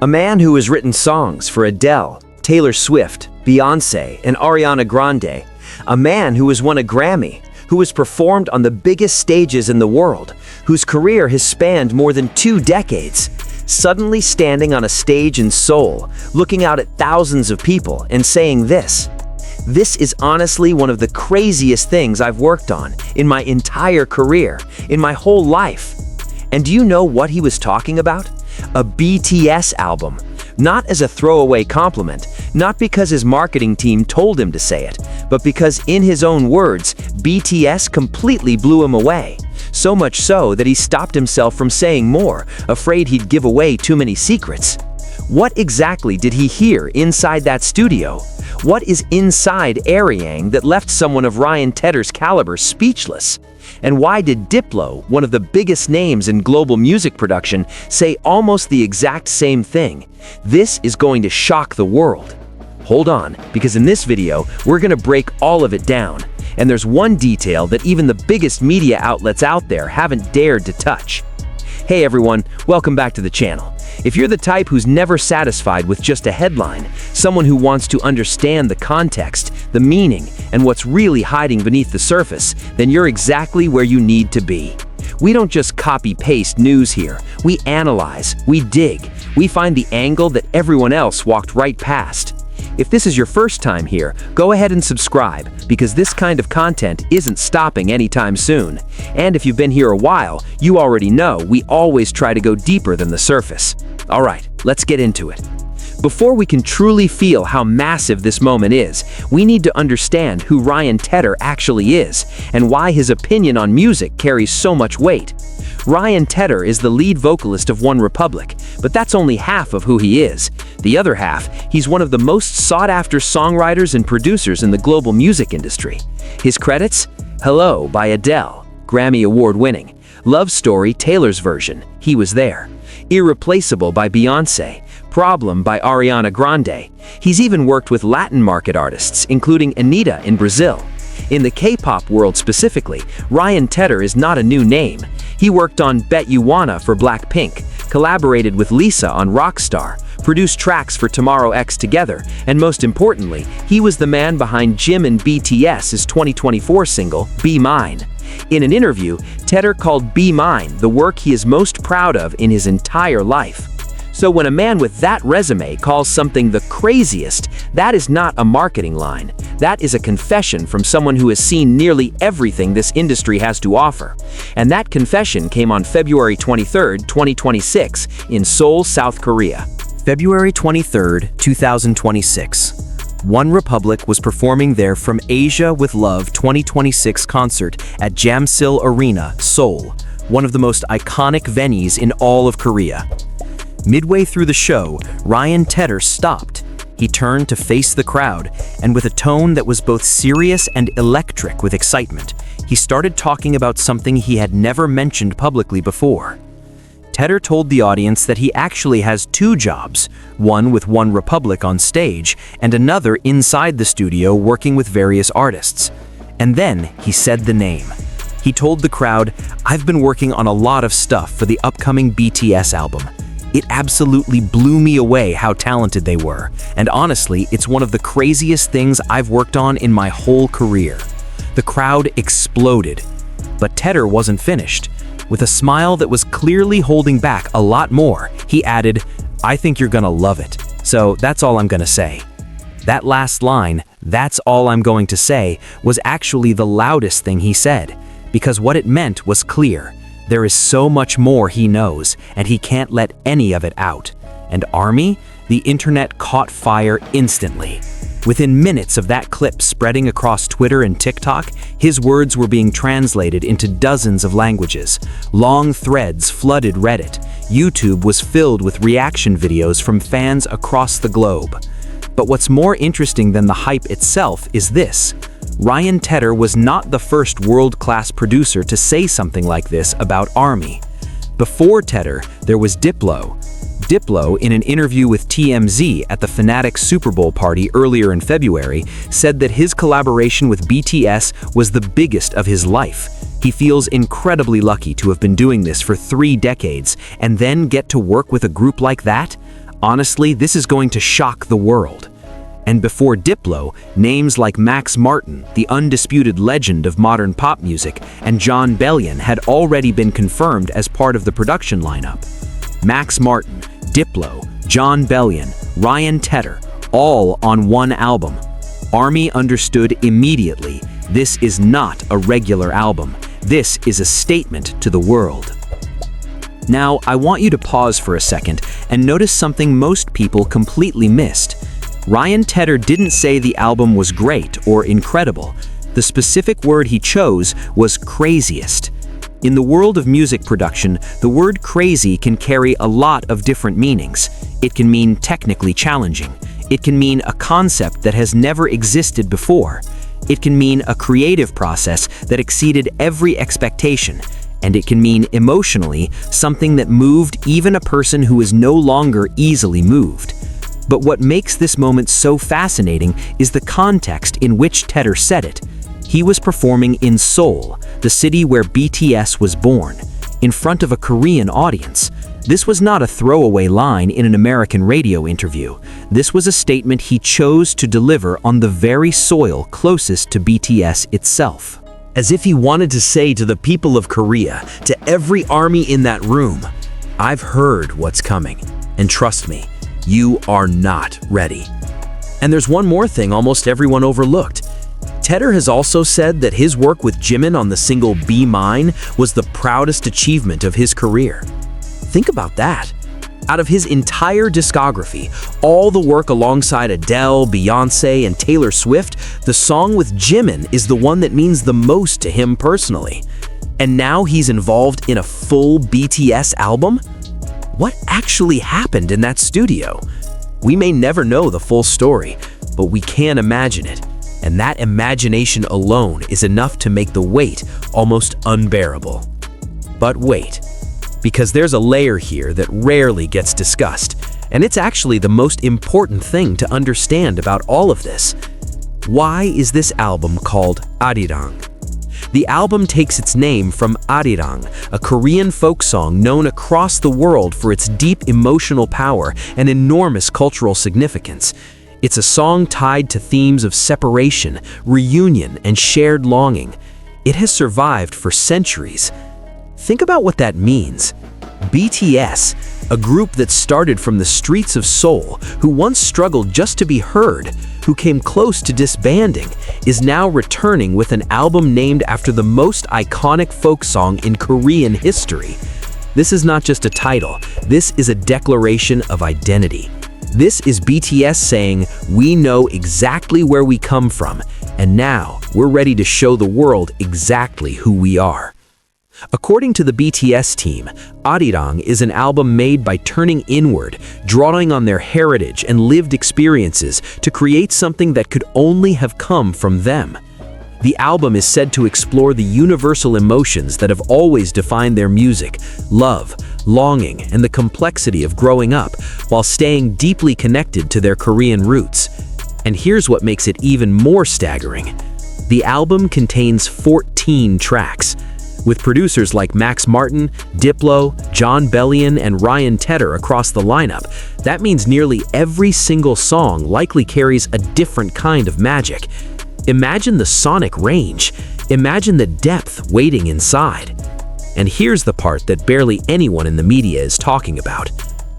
A man who has written songs for Adele, Taylor Swift, Beyoncé, and Ariana Grande. A man who has won a Grammy, who has performed on the biggest stages in the world, whose career has spanned more than 2 decades. Suddenly standing on a stage in Seoul, looking out at thousands of people and saying this. This is honestly one of the craziest things I've worked on in my entire career, in my whole life. And do you know what he was talking about? A BTS album. Not as a throwaway compliment, not because his marketing team told him to say it, but because in his own words, BTS completely blew him away. So much so that he stopped himself from saying more, afraid he'd give away too many secrets. What exactly did he hear inside that studio? What is inside ARIRANG that left someone of Ryan Tedder's caliber speechless? And why did Diplo, one of the biggest names in global music production, say almost the exact same thing? This is going to shock the world. Hold on, because in this video, we're going to break all of it down. And there's one detail that even the biggest media outlets out there haven't dared to touch. Hey everyone, welcome back to the channel. If you're the type who's never satisfied with just a headline, someone who wants to understand the context, the meaning, and what's really hiding beneath the surface, then you're exactly where you need to be. We don't just copy-paste news here. We analyze, we dig, we find the angle that everyone else walked right past. If this is your first time here, go ahead and subscribe, because this kind of content isn't stopping anytime soon. And if you've been here a while, you already know we always try to go deeper than the surface. All right, let's get into it. Before we can truly feel how massive this moment is, we need to understand who Ryan Tedder actually is, and why his opinion on music carries so much weight. Ryan Tedder is the lead vocalist of OneRepublic, but that's only half of who he is. The other half, he's one of the most sought-after songwriters and producers in the global music industry. His credits? Hello by Adele, Grammy Award-winning. Love Story, Taylor's version, He Was There. Irreplaceable by Beyoncé. Problem by Ariana Grande. He's even worked with Latin market artists, including Anitta in Brazil. In the K-pop world specifically, Ryan Tedder is not a new name. He worked on Bet You Wanna for Blackpink, collaborated with Lisa on Rockstar, produced tracks for Tomorrow X Together, and most importantly, he was the man behind Jimin BTS's 2024 single, Be Mine. In an interview, Teddder called Be Mine the work he is most proud of in his entire life. So when a man with that resume calls something the craziest, that is not a marketing line. That is a confession from someone who has seen nearly everything this industry has to offer. And that confession came on February 23, 2026, in Seoul, South Korea. February 23, 2026. OneRepublic was performing their From Asia with Love 2026 concert at Jamsil Arena, Seoul, one of the most iconic venues in all of Korea. Midway through the show, Ryan Tedder stopped. He turned to face the crowd, and with a tone that was both serious and electric with excitement, he started talking about something he had never mentioned publicly before. Teddder told the audience that he actually has 2 jobs, one with OneRepublic on stage, and another inside the studio working with various artists. And then he said the name. He told the crowd, "I've been working on a lot of stuff for the upcoming BTS album. It absolutely blew me away how talented they were, and honestly, it's one of the craziest things I've worked on in my whole career." The crowd exploded. But Teddder wasn't finished. With a smile that was clearly holding back a lot more, he added, "I think you're gonna love it. So that's all I'm gonna say." That last line, "That's all I'm going to say," was actually the loudest thing he said, because what it meant was clear. There is so much more he knows, and he can't let any of it out. And ARMY? The internet caught fire instantly. Within minutes of that clip spreading across Twitter and TikTok, his words were being translated into dozens of languages. Long threads flooded Reddit. YouTube was filled with reaction videos from fans across the globe. But what's more interesting than the hype itself is this. Ryan Tedder was not the first world-class producer to say something like this about ARMY. Before Teddder, there was Diplo. Diplo, in an interview with TMZ at the Fnatic Super Bowl party earlier in February, said that his collaboration with BTS was the biggest of his life. He feels incredibly lucky to have been doing this for 3 decades and then get to work with a group like that. Honestly, this is going to shock the world. And before Diplo, names like Max Martin, the undisputed legend of modern pop music, and Jon Bellion had already been confirmed as part of the production lineup. Max Martin, Diplo, Jon Bellion, Ryan Teddder, all on one album. ARMY understood immediately, this is not a regular album. This is a statement to the world. Now, I want you to pause for a second and notice something most people completely missed. Ryan Teddder didn't say the album was great or incredible. The specific word he chose was craziest. In the world of music production, the word crazy can carry a lot of different meanings. It can mean technically challenging. It can mean a concept that has never existed before. It can mean a creative process that exceeded every expectation. And it can mean emotionally something that moved even a person who is no longer easily moved. But what makes this moment so fascinating is the context in which Teddder said it. He was performing in Seoul, the city where BTS was born, in front of a Korean audience. This was not a throwaway line in an American radio interview. This was a statement he chose to deliver on the very soil closest to BTS itself. As if he wanted to say to the people of Korea, to every ARMY in that room, I've heard what's coming, and trust me, you are not ready. And there's one more thing almost everyone overlooked. Teddder has also said that his work with Jimin on the single Be Mine was the proudest achievement of his career. Think about that. Out of his entire discography, all the work alongside Adele, Beyoncé, and Taylor Swift, the song with Jimin is the one that means the most to him personally. And now he's involved in a full BTS album? What actually happened in that studio? We may never know the full story, but we can imagine it. And that imagination alone is enough to make the wait almost unbearable. But wait, because there's a layer here that rarely gets discussed, and it's actually the most important thing to understand about all of this. Why is this album called ARIRANG? The album takes its name from Arirang, a Korean folk song known across the world for its deep emotional power and enormous cultural significance. It's a song tied to themes of separation, reunion, and shared longing. It has survived for centuries. Think about what that means. BTS, a group that started from the streets of Seoul, who once struggled just to be heard, who came close to disbanding, is now returning with an album named after the most iconic folk song in Korean history. This is not just a title, this is a declaration of identity. This is BTS saying, we know exactly where we come from, and now we're ready to show the world exactly who we are. According to the BTS team, ARIRANG is an album made by turning inward, drawing on their heritage and lived experiences to create something that could only have come from them. The album is said to explore the universal emotions that have always defined their music: love, longing, and the complexity of growing up, while staying deeply connected to their Korean roots. And here's what makes it even more staggering. The album contains 14 tracks. With producers like Max Martin, Diplo, Jon Bellion, and Ryan Teddder across the lineup, that means nearly every single song likely carries a different kind of magic. Imagine the sonic range. Imagine the depth waiting inside. And here's the part that barely anyone in the media is talking about.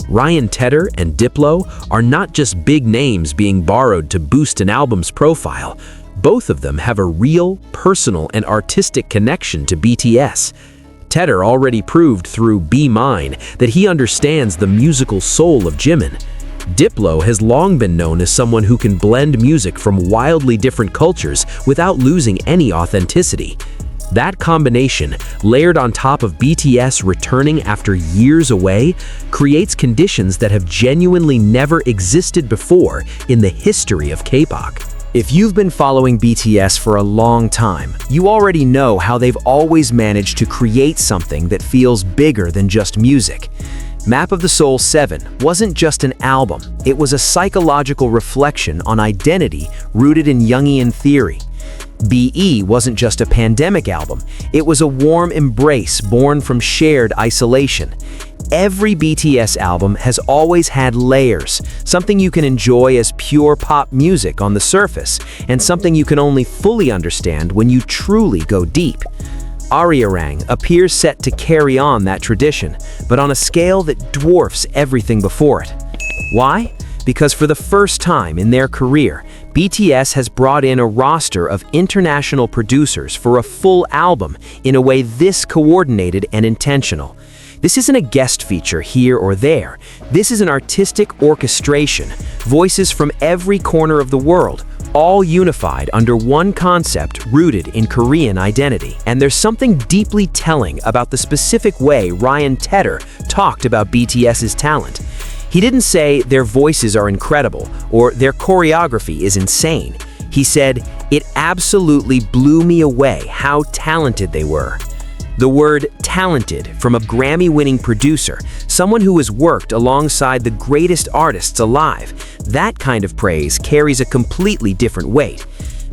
Ryan Teddder and Diplo are not just big names being borrowed to boost an album's profile. Both of them have a real, personal, and artistic connection to BTS. Teddder already proved through Be Mine that he understands the musical soul of Jimin. Diplo has long been known as someone who can blend music from wildly different cultures without losing any authenticity. That combination, layered on top of BTS returning after years away, creates conditions that have genuinely never existed before in the history of K-pop. If you've been following BTS for a long time, you already know how they've always managed to create something that feels bigger than just music. Map of the Soul 7 wasn't just an album, it was a psychological reflection on identity rooted in Jungian theory. BE wasn't just a pandemic album, it was a warm embrace born from shared isolation. Every BTS album has always had layers, something you can enjoy as pure pop music on the surface, and something you can only fully understand when you truly go deep. ARIRANG appears set to carry on that tradition, but on a scale that dwarfs everything before it. Why? Because for the first time in their career, BTS has brought in a roster of international producers for a full album in a way this coordinated and intentional. This isn't a guest feature here or there. This is an artistic orchestration, voices from every corner of the world, all unified under one concept rooted in Korean identity. And there's something deeply telling about the specific way Teddder talked about BTS's talent. He didn't say their voices are incredible or their choreography is insane. He said, "It absolutely blew me away how talented they were." The word talented from a Grammy-winning producer, someone who has worked alongside the greatest artists alive, that kind of praise carries a completely different weight.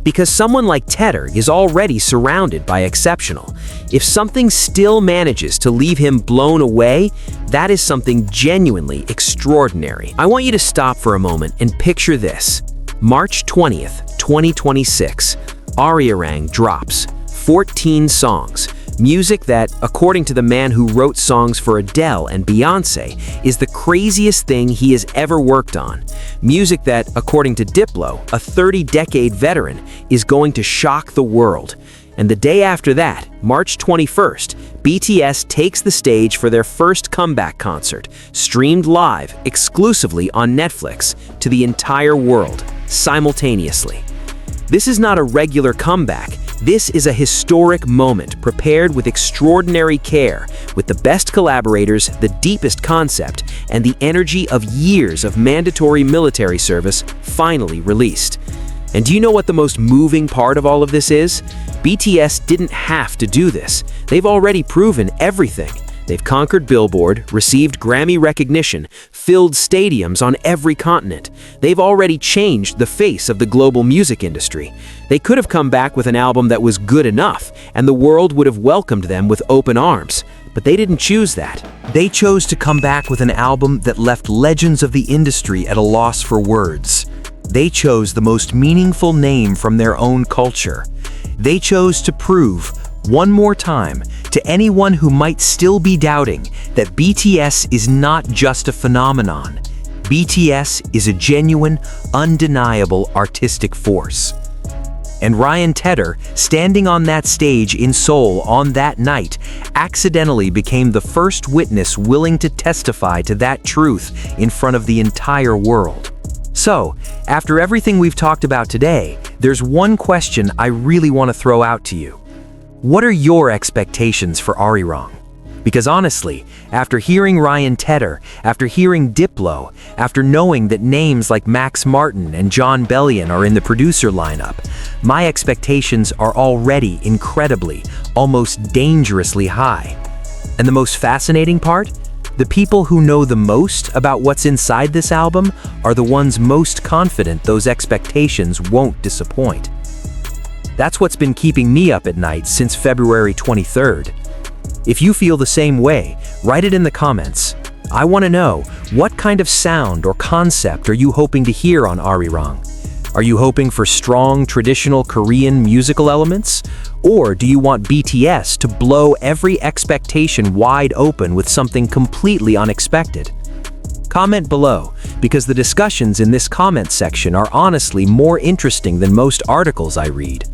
Because someone like Teddder is already surrounded by exceptional. If something still manages to leave him blown away, that is something genuinely extraordinary. I want you to stop for a moment and picture this. March 20th, 2026, ARIRANG drops 14 songs. Music that, according to the man who wrote songs for Adele and Beyoncé, is the craziest thing he has ever worked on. Music that, according to Diplo, a 30-decade veteran, is going to shock the world. And the day after that, March 21st, BTS takes the stage for their first comeback concert, streamed live exclusively on Netflix to the entire world, simultaneously. This is not a regular comeback. This is a historic moment prepared with extraordinary care, with the best collaborators, the deepest concept, and the energy of years of mandatory military service finally released. And do you know what the most moving part of all of this is? BTS didn't have to do this. They've already proven everything. They've conquered Billboard, received Grammy recognition, filled stadiums on every continent. They've already changed the face of the global music industry. They could have come back with an album that was good enough, and the world would have welcomed them with open arms. But they didn't choose that. They chose to come back with an album that left legends of the industry at a loss for words. They chose the most meaningful name from their own culture. They chose to prove, one more time, to anyone who might still be doubting that BTS is not just a phenomenon. BTS is a genuine, undeniable artistic force. And Teddder, standing on that stage in Seoul on that night, accidentally became the first witness willing to testify to that truth in front of the entire world. So, after everything we've talked about today, there's one question I really want to throw out to you. What are your expectations for ARIRANG? Because honestly, after hearing Teddder, after hearing Diplo, after knowing that names like Max Martin and Jon Bellion are in the producer lineup, my expectations are already incredibly, almost dangerously high. And the most fascinating part? The people who know the most about what's inside this album are the ones most confident those expectations won't disappoint. That's what's been keeping me up at night since February 23rd. If you feel the same way, write it in the comments. I want to know, what kind of sound or concept are you hoping to hear on ARIRANG? Are you hoping for strong, traditional Korean musical elements? Or do you want BTS to blow every expectation wide open with something completely unexpected? Comment below, because the discussions in this comment section are honestly more interesting than most articles I read.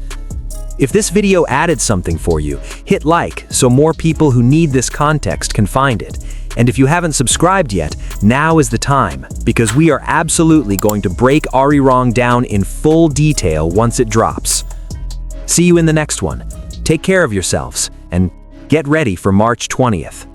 If this video added something for you, hit like so more people who need this context can find it. And if you haven't subscribed yet, now is the time, because we are absolutely going to break ARIRANG down in full detail once it drops. See you in the next one. Take care of yourselves, and get ready for March 20th.